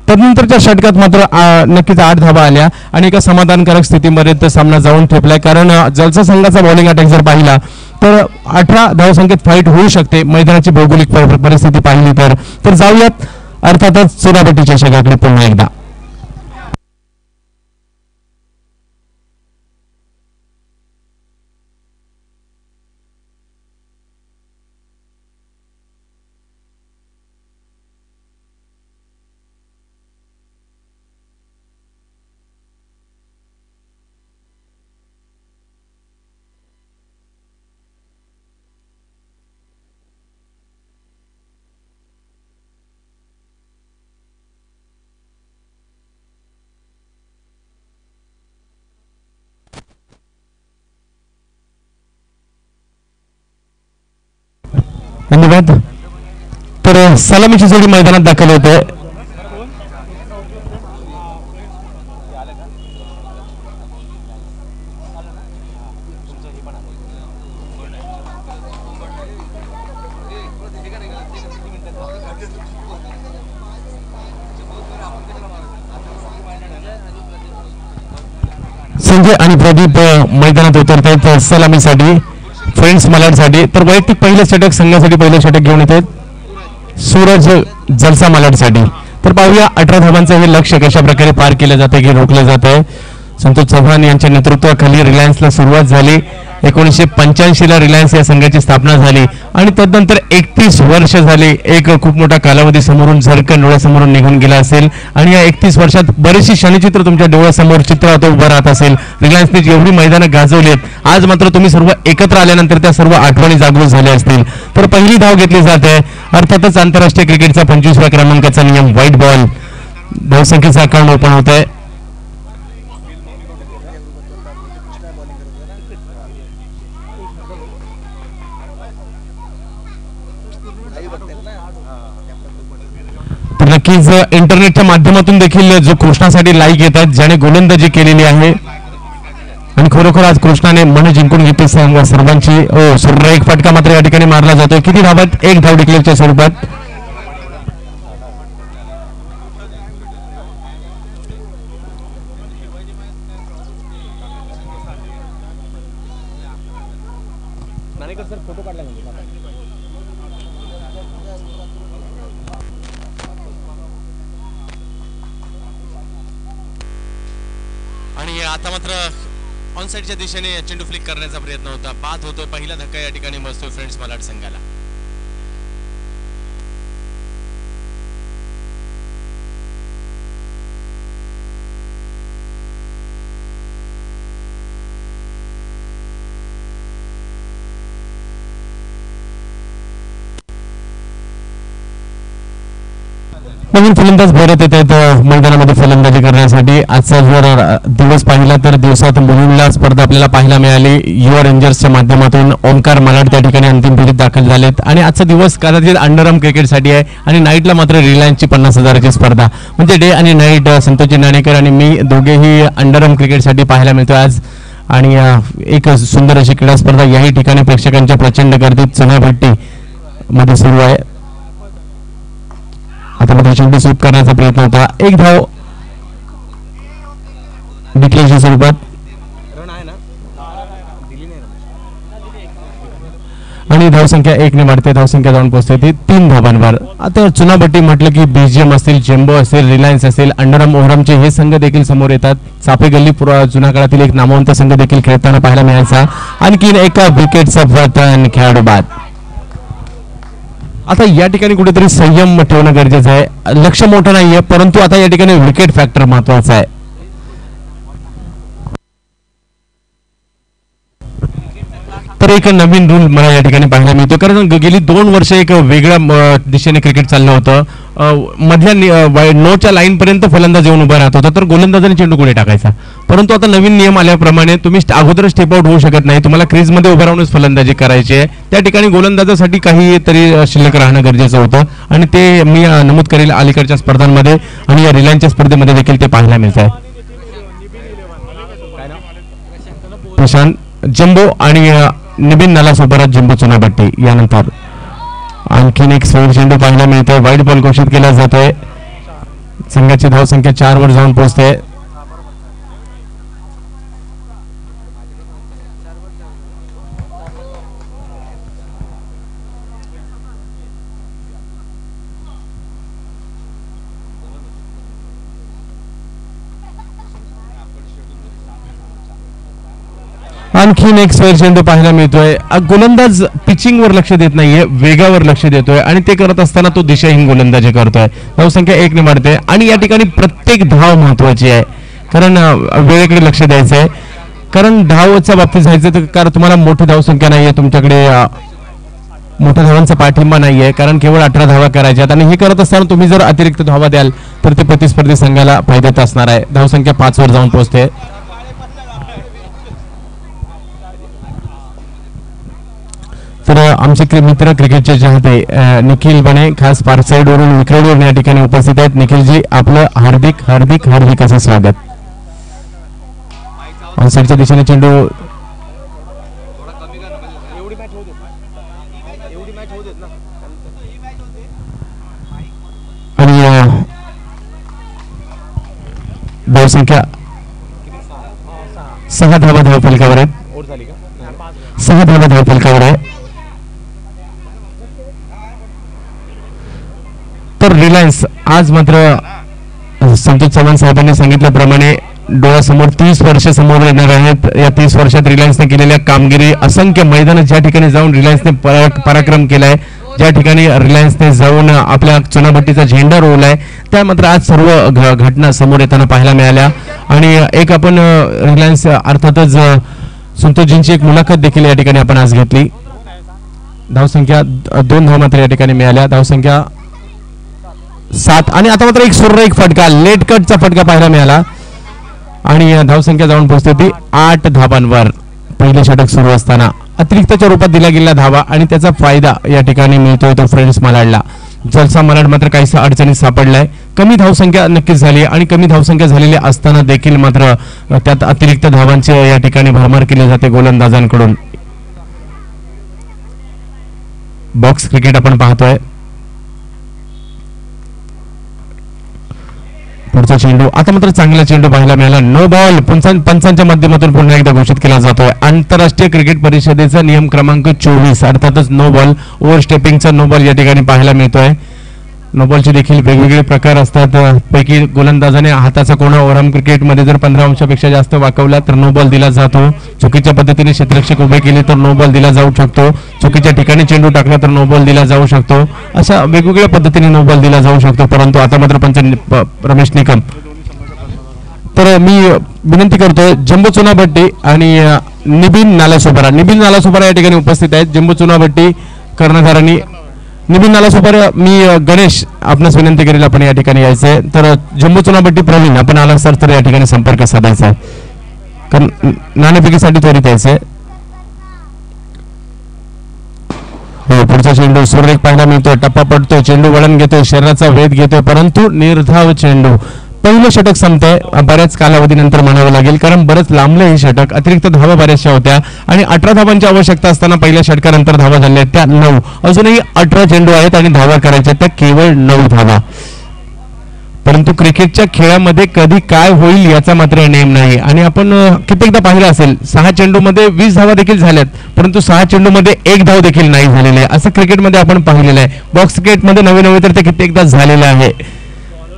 त्यानंतरच्या षटकात मात्र नक्कीच 8 धावा आल्या आणि एका समाधानकारक स्थितीमध्ये तो सामना जाऊन ठेपलाय. कारण जलसा संघाचा बॉलिंग अटॅक जर पाहिला तर 18 धावसंख्येत फाईट होऊ शकते. मैदानाची भौगोलिक परिस्थिती पाहिली तर जाऊयात अर्थातच चुनाभट्टी चषकाकडे पुन्हा एकदा. धन्यवाद. तर सलामीची जोडी मैदानात दाखल होते. संजय आणि प्रदीप मैदानात उतरत आहेत सलामीसाठी, फ्रेंड्स मलाडसाठी. तर वैयक्तिक पहिलं षटक संघासाठी पहिलं षटक घेऊन येत आहेत सूरज जलसा मलाडसाठी. तर पाहूया 18 धावांचं हे लक्ष्य कशा प्रकारे पार केलं जातं की रोखलं जात आहे. संतोष चव्हाण यांच्या नेतृत्वाखाली रिलायन्सला सुरुवात झाली. 1985 ला रिलायन्स या संघाची स्थापना झाली आणि तदनंतर 31 वर्ष झाली. एक खूप मोठा कालावधी समोरून झरकन डोळ्यासमोरून निघून गेला असेल आणि या 31 वर्षात बरीचशी क्षणचित्र तुमच्या डोळ्यासमोर चित्र आता उभं राहत असेल. रिलायन्सने जेवढी मैदानं गाजवलीत, आज मात्र तुम्ही सर्व एकत्र आल्यानंतर त्या सर्व आठवणी जागृत झाल्या असतील. तर पहिली धाव घेतली जाते. अर्थातच आंतरराष्ट्रीय क्रिकेटचा 25व्या क्रमांकाचा नियम, व्हाईट बॉल. धावसंख्येचा अकाउंट ओपन होत आहे. नक्कीच इंटरनेटच्या माध्यमातून देखील जो कृष्णासाठी लाईक येतात, ज्याने गोलंदाजी केलेली आहे आणि खरोखर आज कृष्णाने मन जिंकून घेतली सर्वांची. एक फटका मात्र या ठिकाणी मारला जातोय. किती धावात? 1 धाव डिक्लेअरच्या स्वरूपात. आणि आता मात्र ऑन साइडच्या दिशेने चेंडू फ्लिक करण्याचा प्रयत्न होता. बाद होतोय. पहिला धक्का या ठिकाणी बसतोय फ्रेंड्स मलाड संघाला. नवीन फलंदाज भरत येत आहेत मैदानामध्ये फलंदाजी करण्यासाठी. आजचा जर दिवस पाहिला तर दिवसात मुलींना स्पर्धा आपल्याला पाहायला मिळाली. युवा रेंजर्सच्या माध्यमातून ओमकार मलाड त्या ठिकाणी अंतिम फेरीत दाखल झालेत आणि आजचा दिवस कदाचित अंडरआर्म क्रिकेटसाठी आहे आणि नाईटला मात्र रिलायन्सची 50,000ची स्पर्धा. म्हणजे डे आणि नाईट संतोषजी नाणेकर आणि मी दोघेही अंडरआर्म क्रिकेटसाठी पाहायला मिळतोय आज. आणि एक सुंदर अशी क्रीडा स्पर्धा याही ठिकाणी प्रेक्षकांच्या प्रचंड गर्दीत चुनाभट्टी मध्ये सुरू आहे. आता मात्र चेंडू स्वीप करण्याचा प्रयत्न होता. 1 धाव डिक्लेअरच्या स्वरूपात आणि धावसंख्या 1 ने वाढते. धावसंख्या जाऊन पोहोचते ती 3 धावांवर. आता चुनाभट्टी म्हटलं की बीजीएम असेल, जेम्बो असेल, रिलायन्स असेल, अंडरआर्म ओव्हरआर्मचे हे संघ देखील समोर येतात. चापे गल्ली जुन्या काळातील एक नामवंत संघ देखील खेळताना पाहायला मिळायचा. आणखीन एका विकेटचा पतन खेळाडू बाद. आता या ठिकाणी कुठेतरी संयम ठेवणं गरजेचं आहे. लक्ष मोठं नाहीये, परंतु आता या ठिकाणी विकेट फॅक्टर महत्वाचा आहे. तर एक नवीन रूल मला या ठिकाणी पाहायला मिळतो. कारण गेली 2 वर्ष एक वेगळ्या दिशेने क्रिकेट चाललं होतं. मधल्या नोच्या लाईन पर्यंत फलंदाज येऊन उभा राहत होता, तर गोलंदाजाने चेंडू कुठे टाकायचा. परंतु आता नवीन नियम आल्याप्रमाणे तुम्ही अगोदरच स्टेप आउट होऊ शकत नाही. तुम्हाला क्रीजमध्ये उभं राहूनच फलंदाजी करायची आहे. त्या ठिकाणी गोलंदाजासाठी काहीतरी शिल्लक राहणं गरजेचं होतं आणि ते मी नमूद करेल अलीकडच्या स्पर्धांमध्ये आणि या रिलायन्सच्या स्पर्धेमध्ये देखील ते पाहायला मिळत आहे. प्रशांत जम्बो आणि निबिन नाला सोबत जम्बो चुनाभट्टी यानंतर आणखीन एक स्वीट चेंडू पाहायला मिळतोय. वाईट बॉल घोषित केला जातोय. संघाची धावसंख्या 4 वर जाऊन पोहोचते. आणखीन एक स्क्वेअर चेंडू पाहायला मिळतोय. गोलंदाज पिचिंगवर लक्ष देत नाहीये, वेगावर लक्ष देतोय आणि ते करत असताना तो दिशाहीन गोलंदाजी करतोय. धावसंख्या 1 ने वाढते आणि या ठिकाणी प्रत्येक धाव महत्वाची आहे, कारण वेळेकडे लक्ष द्यायचं आहे. कारण धावच्या बाबतीत जायचं तर कारण तुम्हाला मोठी धावसंख्या नाहीये, तुमच्याकडे मोठ्या धावांचा पाठिंबा नाहीये, कारण केवळ 18 धावा करायच्यात आणि हे करत असताना तुम्ही जर अतिरिक्त धावा द्याल तर ते प्रतिस्पर्धी संघाला फायद्यात असणार आहे. धावसंख्या 5 वर जाऊन पोहोचते. तर आमचे मित्र क्रिकेटचे चाहते निखिल बने खास पार्क साइड वरून विक्रोडवरून या ठिकाणी उपस्थित आहेत. निखिलजी, आपलं हार्दिक हार्दिक हार्दिक असं स्वागत. ऑनसाइडच्या दिशेने चेंडू आणि धावसंख्या 6 धावा धावफलकावर आहेत. 6 धावा धावफलकावर आहे. तर रिलायन्स आज मात्र संतोष चव्हाण साहेबांनी सांगितल्याप्रमाणे डोळ्यासमोर 30 वर्ष समोर येणार आहेत. या 30 वर्षात रिलायन्सने केलेल्या कामगिरी, असंख्य मैदान ज्या ठिकाणी जाऊन रिलायन्सने पराक्रम केलाय, ज्या ठिकाणी रिलायन्सने जाऊन आपल्या चुनाभट्टीचा झेंडा रोवलाय, त्या मात्र आज सर्व घटना समोर येताना पाहायला मिळाल्या. आणि एक आपण रिलायन्स अर्थातच संतोषजींची एक मुलाखत देखील या ठिकाणी आपण आज घेतली. धावसंख्या 2 धाव मात्र या ठिकाणी मिळाल्या. धावसंख्या 7 आणि आता मात्र एक सुरेख फटका, लेट कटचा फटका पाहायला मिळाला आणि धावसंख्या जाऊन पोहोचते ती 8 धावांवर. पहिले षटक सुरू असताना अतिरिक्तच्या रूपात दिल्या गेलेल्या धावा आणि त्याचा फायदा या ठिकाणी मिळतोय तो फ्रेंड्स मलाडला. जलसा मलाड मात्र काहीसा अडचणीत सापडलाय. कमी धावसंख्या नक्कीच झाली आणि कमी धावसंख्या झालेली असताना देखील मात्र त्यात अतिरिक्त धावांची या ठिकाणी भरमार केली जाते गोलंदाजांकडून. बॉक्स क्रिकेट आपण पाहतोय. पुढचा चेंडू आता मात्र चांगला चेंडू पाहायला मिळाला. नो बॉल पंचांच्या माध्यमातून पुन्हा एकदा घोषित केला जातोय. आंतरराष्ट्रीय क्रिकेट परिषदेचा नियम क्रमांक 24 अर्थातच नो बॉल, ओव्हरस्टेपिंगचा नो बॉल या ठिकाणी पाहायला मिळतोय. नो बॉलचे देखील वेगवेगळे प्रकार असतात. पैकी गोलंदाजाने हाताचा कोणा ओव्हरआर्म क्रिकेटमध्ये जर 15 अंशापेक्षा जास्त वाकवला तर नो बॉल दिला जातो. चुकीच्या पद्धतीने क्षेत्ररक्षक उभे केले तर नो बॉल दिला जाऊ शकतो. चुकीच्या ठिकाणी चेंडू टाकला तर नो बॉल दिला जाऊ शकतो. अशा वेगवेगळ्या पद्धतीने नो बॉल दिला जाऊ शकतो. परंतु आता मात्र पंच रमेश निकम, तर मी विनंती करतोय जम्बो चुनाभट्टी आणि निबिन नालासोपारा या ठिकाणी उपस्थित आहेत. जम्बो चुनाभट्टी कर्णधारांनी निबिन नालासोपारा, मी गणेश आपणास विनंती करेल आपण या ठिकाणी यायचंय. तर जम्बो चुनाभट्टी प्रवीण आपण आला सर तर या ठिकाणी संपर्क साधायचा आहे, कारण नाणेफेकीसाठी त्वरित यायचंय. हो, पुढचा चेंडू सुरेख पाहायला मिळतोय. टप्पा पडतोय, चेंडू वळण घेतोय, शरीराचा वेध घेतोय, परंतु निर्धाव चेंडू. पहिलं षटक संपतंय बऱ्याच कालावधीनंतर म्हणावं लागेल, कारण बरंच लांबलं हे षटक. अतिरिक्त धावा बऱ्याचशा होत्या आणि 18 धावांची आवश्यकता असताना पहिल्या षटकानंतर धावा झाल्या त्या 9. अजूनही 18 चेंडू आहेत आणि धावा करायच्या त्या केवळ 9 धावा. परंतु क्रिकेटच्या खेळामध्ये कधी काय होईल याचा मात्र नेम नाही आणि आपण कित्येकदा पाहिलं असेल 6 चेंडूमध्ये 20 धावा देखील झाल्यात, परंतु 6 चेंडूमध्ये 1 धाव देखील नाही झालेली आहे. असं क्रिकेटमध्ये आपण पाहिलेलं आहे. बॉक्स क्रिकेटमध्ये नवे तर ते कित्येकदा झालेलं आहे.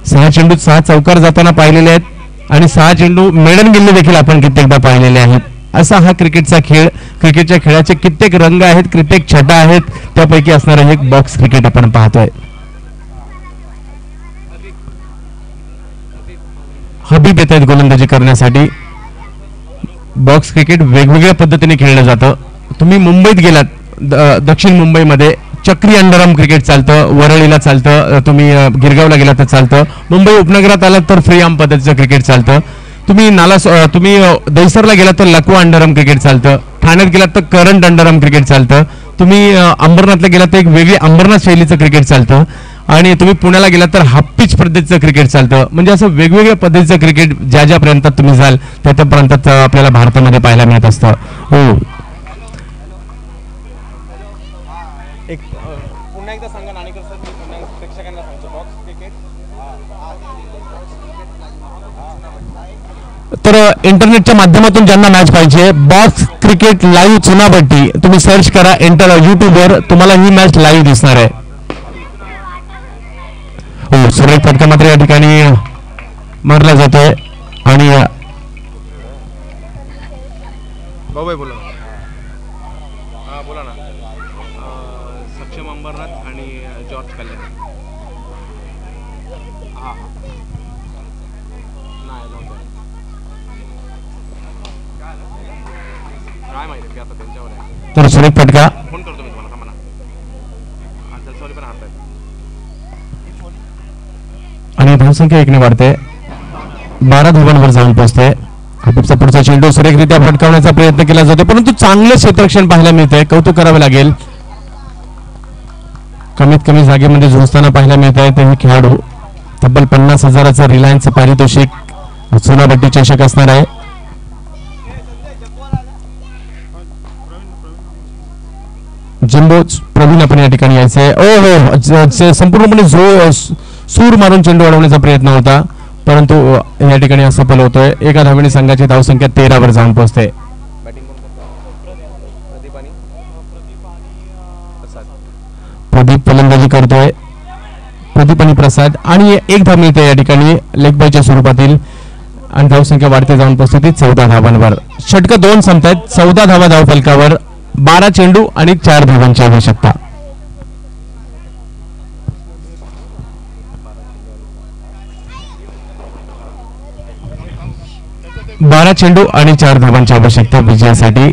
6 चेंडूत 6 चौकार जाताना पाहिलेले आहेत आणि 6 चेंडू मेडन गिल्ले देखील आपण कित्येकदा पाहिलेले आहेत. असा हा क्रिकेटचा खेळ. क्रिकेटच्या खेळाचे कित्येक रंग आहेत, कित्येक छटा आहेत, त्यापैकी असणारं एक बॉक्स क्रिकेट आपण पाहतोय. हबीब येत आहेत गोलंदाजी करण्यासाठी. बॉक्स क्रिकेट वेगवेगळ्या पद्धतीने खेळलं जातं. तुम्ही मुंबईत गेलात, दक्षिण मुंबईमध्ये चक्री अंडरआर्म क्रिकेट चालतं, वरळीला चालतं, तुम्ही गिरगावला गेलात तर चालतं, मुंबई उपनगरात आलात तर फ्री आर्म पद्धतीचं क्रिकेट चालतं, तुम्ही दहिसरला गेलात तर लकवा अंडरआर्म क्रिकेट चालतं, ठाण्यात गेलात तर करंट अंडरआर्म क्रिकेट चालतं, तुम्ही अंबरनाथला गेलात तर एक वेगळी अंबरनाथ शैलीचं क्रिकेट चालतं आणि तुम्ही पुण्याला गेलात तर हाफ पिच पद्धतीचं क्रिकेट चालतं. म्हणजे असं वेगवेगळ्या पद्धतीचं क्रिकेट ज्या प्रांतात तुम्ही जाल त्या प्रांतात आपल्याला भारतामध्ये पाहायला मिळत असतं. हो, एक पुन्हा एकदा प्रेक्षकांना सांगतो बॉक्स क्रिकेट तर इंटरनेटच्या माध्यमातून ज्यांना मॅच पाहिजे बॉक्स क्रिकेट लाईव्ह चुनाभट्टी तुम्ही सर्च करा युट्यूबवर तुम्हाला ही मॅच लाईव्ह दिसणार आहे. हो सुरेख फटका मात्र या ठिकाणी मारला जातोय आणि भाऊ बोला हां बोला ना सक्षम अंबरनाथ आणि जॉर्ज कल्याण हां नाही काय माहिती की आता त्यांच्यावर आहे. तर सुरेख फटका फोन करतो मी तुम्हाला थांबा ना जलसवाली पण हारतायत आणि धावसंख्या 1 ने वाढते 12 धावांवर जाऊन पोहोचते. हबीबचा पुढचा चेंडू सुरेखरित्या फटकावण्याचा प्रयत्न केला जातो परंतु चांगलं क्षेत्ररक्षण पाहायला मिळतंय. कौतुक करावे लागेल. कमीत कमी जागेमध्ये झोजताना पाहायला मिळत आहे ते हे खेळाडू. तब्बल 50,000चं रिलायन्स पारितोषिक चुनाभट्टी चषक असणार आहे. जिंबो प्रवीण आपण या ठिकाणी यायचंय. हो संपूर्णपणे सूर मारून चेंडू अडवण्याचा प्रयत्न होता परंतु या ठिकाणी असफल होतोय. एका धावेने संघाची धावसंख्या 13 वर जाऊन पोहोचते. प्रदीप फलंदाजी करतोय. प्रदीप आणि प्रसाद आणि एक धाव मिळते या ठिकाणी लेग बायच्या स्वरूपातील आणि धावसंख्या वाढते जाऊन पोहोचते 14 धावांवर. षटक 2 संपतायत. 14 धावा धाव फलकावर 12 चेंडू आणि 4 धावांची आवश्यकता. 12 चेंडू आणि 4 धावांची आवश्यकता विजयासाठी.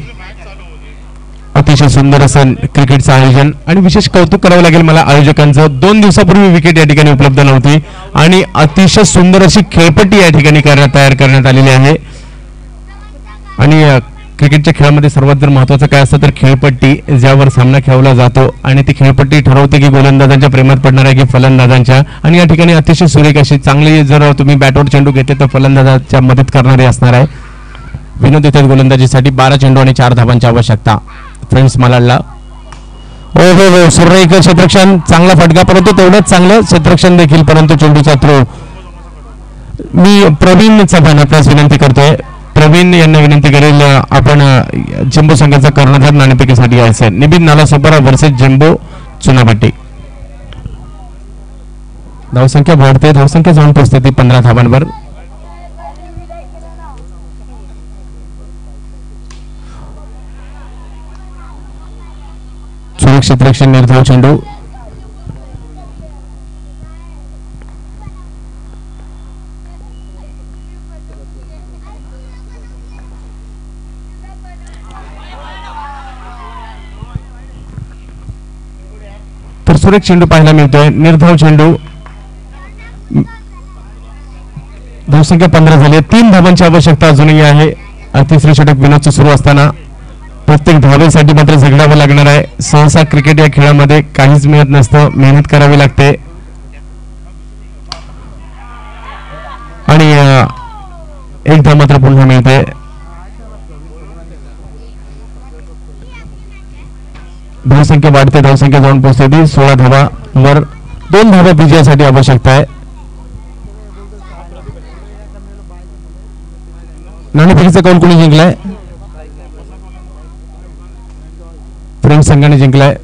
अतिशय सुंदर असं क्रिकेटचं आयोजन आणि विशेष कौतुक करावं लागेल मला आयोजकांचं. 2 दिवसापूर्वी विकेट या ठिकाणी उपलब्ध नव्हती आणि अतिशय सुंदर अशी खेळपट्टी या ठिकाणी तयार करण्यात आलेली आहे. आणि क्रिकेटच्या खेळामध्ये सर्वात जर महत्त्वाचं काय असतं तर खेळपट्टी ज्यावर सामना खेळवला जातो आणि ती खेळपट्टी ठरवते की गोलंदाजांच्या प्रेमात पडणार आहे की फलंदाजांच्या. आणि या ठिकाणी अतिशय सुरेख अशी चांगली जर तुम्ही बॅटवर चेंडू घेतले तर फलंदाजाच्या मदत करणारे असणार आहे. विनोद येतात गोलंदाजीसाठी. 12 चेंडू आणि 4 धावांची आवश्यकता. फ्रेंड्स मलाडला हो सुरेख क्षेत्ररक्षण चांगला फटका परंतु तेवढंच चांगलं क्षेत्ररक्षण देखील परंतु चेंडूचा थ्रो. मी प्रवीण चव्हाण आपल्यास विनंती करतोय. प्रवीण यांना विनंती करेल आपण जिंबो संघाचा कर्णधार नाणेफेकीसाठी यायचं आहे. निबिन नालासोपारा वर्सेस जिंबो चुनाभट्टी. धावसंख्या वाढते. धावसंख्या जाऊन पोहोचते ती 15 धावांवर. सुरेख क्षेत्ररक्षण निर्धाव चेंडू. तर सुरेख चेंडू पाहायला मिळतोय. निर्धाव चेंडू. धावसंख्या 15 झाली. 3 धावांची आवश्यकता अजूनही आहे. तिसरे षटक विनोदचं सुरू असताना प्रत्येक धावेसाठी मात्र झगडावं लागणार आहे. सहसा क्रिकेट या खेळामध्ये काहीच मिळत नसतं. मेहनत करावी लागते आणि एक धाव मात्र पुन्हा मिळते. धावसंख्या वाढते. धावसंख्या जाऊन पोहोचते ती 16 धावांवर. 2 धावा विजयासाठी आवश्यकता आहे. नाणेफेकीचा कौल कोणी जिंकलाय? फ्रेंच संघाने जिंकलाय.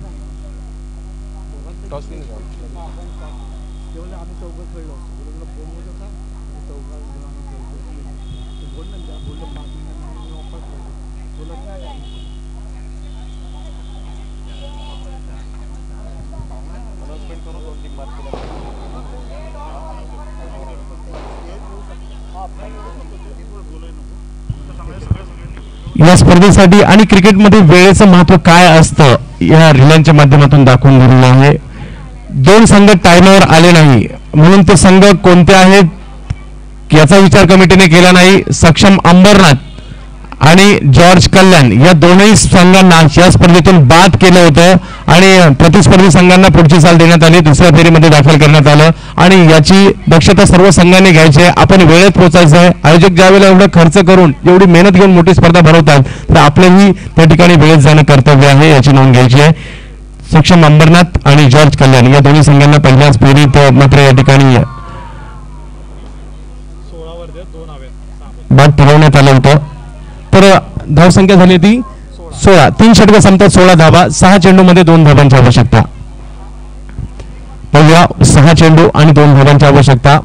या स्पर्धेसाठी आणि क्रिकेटमध्ये वेळेचं महत्व काय असतं या रिलायन्सच्या माध्यमातून दाखवून दिलेलं आहे. 2 संघ टाइमवर आले नाही म्हणून ते संघ कोणते आहेत याचा विचार कमिटीने केला नाही. सक्षम अंबरनाथ आणि जॉर्ज कल्याण या दोनही संघांना या स्पर्धेतून बाद केलं होतं आणि प्रतिस्पर्धी संघांना पुढची साल देण्यात आली. दुसऱ्या फेरीमध्ये दाखल करण्यात आलं आणि याची दक्षता सर्व संघांनी घ्यायची आहे. आपण वेळेत पोहोचायचं आहे. आयोजक ज्यावेळेला एवढं खर्च करून एवढी मेहनत घेऊन मोठी स्पर्धा भरवतात तर आपल्याही त्या ठिकाणी वेळेत जाणं कर्तव्य आहे याची नोंद घ्यायची आहे. सक्षम अंबरनाथ आणि जॉर्ज कल्याण या दोन्ही संघांना पहिल्याच फेरीत मात्र या ठिकाणी बाद ठरवण्यात आलं होतं. तर धावसंख्या झाली ती 16. 3 षटकं संपतात 16 धावा. 6 चेंडूमध्ये 2 धावांची आवश्यकता. पाहूया 6 चेंडू आणि 2 धावांची आवश्यकता.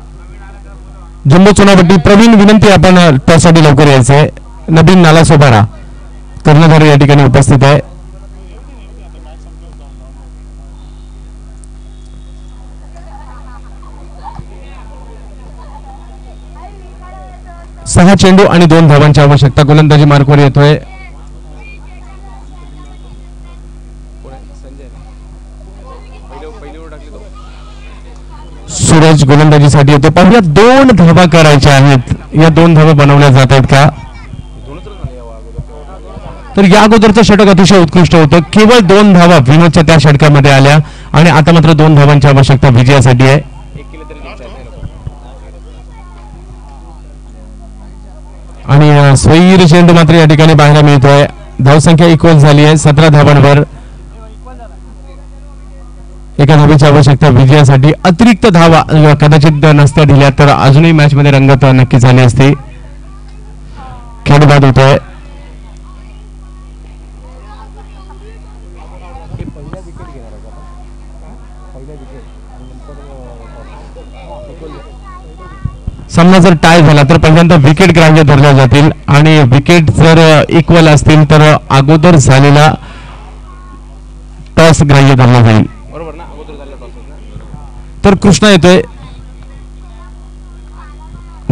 जम्बो चुनाभट्टी प्रवीण विनंती आपण त्यासाठी लवकर यायचंय. नबीन नालासोपारा कर्णधार या ठिकाणी उपस्थित आहे. सहा चेंडू आणि 2 धावांची आवश्यकता. गोलंदाजी मार्कवर येतोय. सूरज गोलंदाजीसाठी येतो. पाहूया 2 धावा करायच्या आहेत. या 2 धावा बनवल्या जात आहेत का? तर या अगोदरचं षटक अतिशय उत्कृष्ट होतं. केवळ 2 धावा विनोदच्या त्या षटकामध्ये आल्या आणि आता मात्र 2 धावांची आवश्यकता विजयासाठी आहे. आणि स्वैर चेंडू मात्र या ठिकाणी पाहायला मिळतोय. धावसंख्या इक्वल झाली आहे 17 धावांवर. एका धावेची आवश्यकता विजयासाठी. अतिरिक्त धावा कदाचित नसत्या दिल्या तर अजूनही मॅच मध्ये रंगत नक्की झाली असती. खेळ बाद होतोय. सामना जर टाय झाला तर पहिल्यांदा विकेट ग्राह्य धरल्या जातील आणि विकेट जर इक्वल असतील तर अगोदर झालेला टॉस ग्राह्य धरला जाईल. तर कृष्णा येतोय.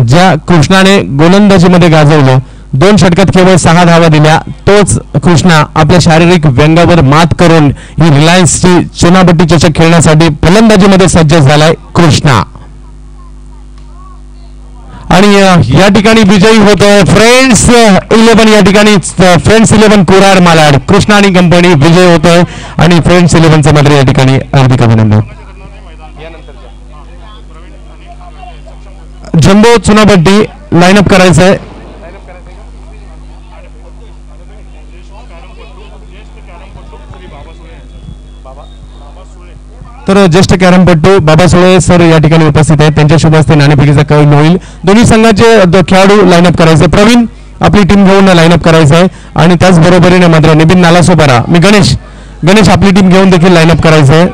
ज्या कृष्णाने गोलंदाजीमध्ये गाजवलं 2 षटकात केवळ 6 धावा दिल्या तोच कृष्णा आपल्या शारीरिक व्यंगावर मात करून ही रिलायन्सची चुनाभट्टी चषक खेळण्यासाठी फलंदाजीमध्ये सज्ज झालाय कृष्णा. आणि या ठिकाणी विजयी होतोय फ्रेंड्स 11 या ठिकाणी फ्रेंड्स 11 कुराड मालाड कृष्णा आणि कंपनी विजय होतोय आणि फ्रेंड्स 11चं मात्र या ठिकाणी हार्दिक अभिनंदन. जम्बो चुनाभट्टी लाईनअप करायचंय. तर ज्येष्ठ कॅरमपट्टू बाबा सोळे सर या ठिकाणी उपस्थित आहेत. त्यांच्या शुभ हस्ते नाणेफेकीचा कौल होईल. दोन्ही संघाचे खेळाडू लाईनअप करायचे. प्रवीण आपली टीम घेऊन लाईनअप करायचं आहे आणि त्याचबरोबरीने मात्र नितीन नालासोपारा मी गणेश आपली टीम घेऊन देखील लाईनअप करायचं आहे.